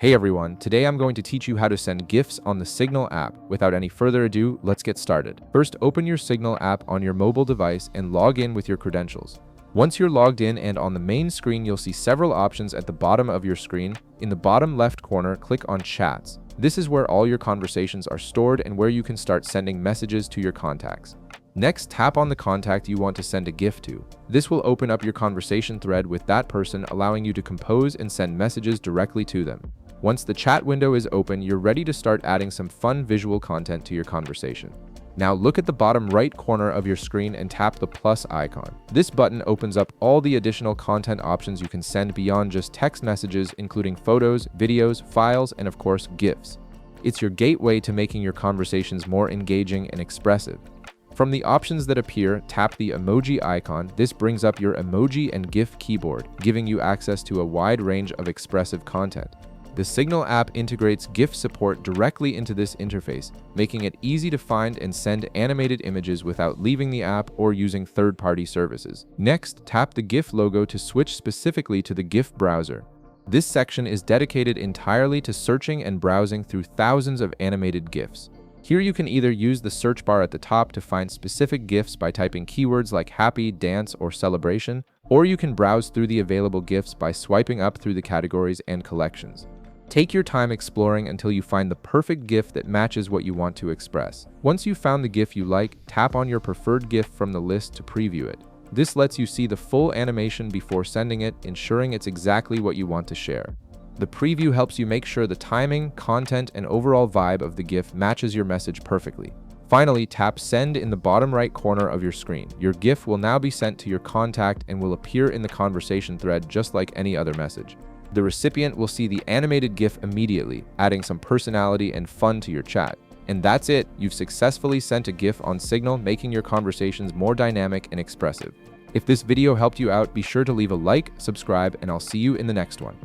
Hey everyone, today I'm going to teach you how to send GIFs on the Signal app. Without any further ado, let's get started. First, open your Signal app on your mobile device and log in with your credentials. Once you're logged in and on the main screen, you'll see several options at the bottom of your screen. In the bottom left corner, click on Chats. This is where all your conversations are stored and where you can start sending messages to your contacts. Next, tap on the contact you want to send a GIF to. This will open up your conversation thread with that person, allowing you to compose and send messages directly to them. Once the chat window is open, you're ready to start adding some fun visual content to your conversation. Now look at the bottom right corner of your screen and tap the plus icon. This button opens up all the additional content options you can send beyond just text messages, including photos, videos, files, and of course, GIFs. It's your gateway to making your conversations more engaging and expressive. From the options that appear, tap the emoji icon. This brings up your emoji and GIF keyboard, giving you access to a wide range of expressive content. The Signal app integrates GIF support directly into this interface, making it easy to find and send animated images without leaving the app or using third-party services. Next, tap the GIF logo to switch specifically to the GIF browser. This section is dedicated entirely to searching and browsing through thousands of animated GIFs. Here you can either use the search bar at the top to find specific GIFs by typing keywords like happy, dance, or celebration, or you can browse through the available GIFs by swiping up through the categories and collections. Take your time exploring until you find the perfect GIF that matches what you want to express. Once you've found the GIF you like, tap on your preferred GIF from the list to preview it. This lets you see the full animation before sending it, ensuring it's exactly what you want to share. The preview helps you make sure the timing, content, and overall vibe of the GIF matches your message perfectly. Finally, tap Send in the bottom right corner of your screen. Your GIF will now be sent to your contact and will appear in the conversation thread just like any other message. The recipient will see the animated GIF immediately, adding some personality and fun to your chat. And that's it, you've successfully sent a GIF on Signal, making your conversations more dynamic and expressive. If this video helped you out, be sure to leave a like, subscribe, and I'll see you in the next one.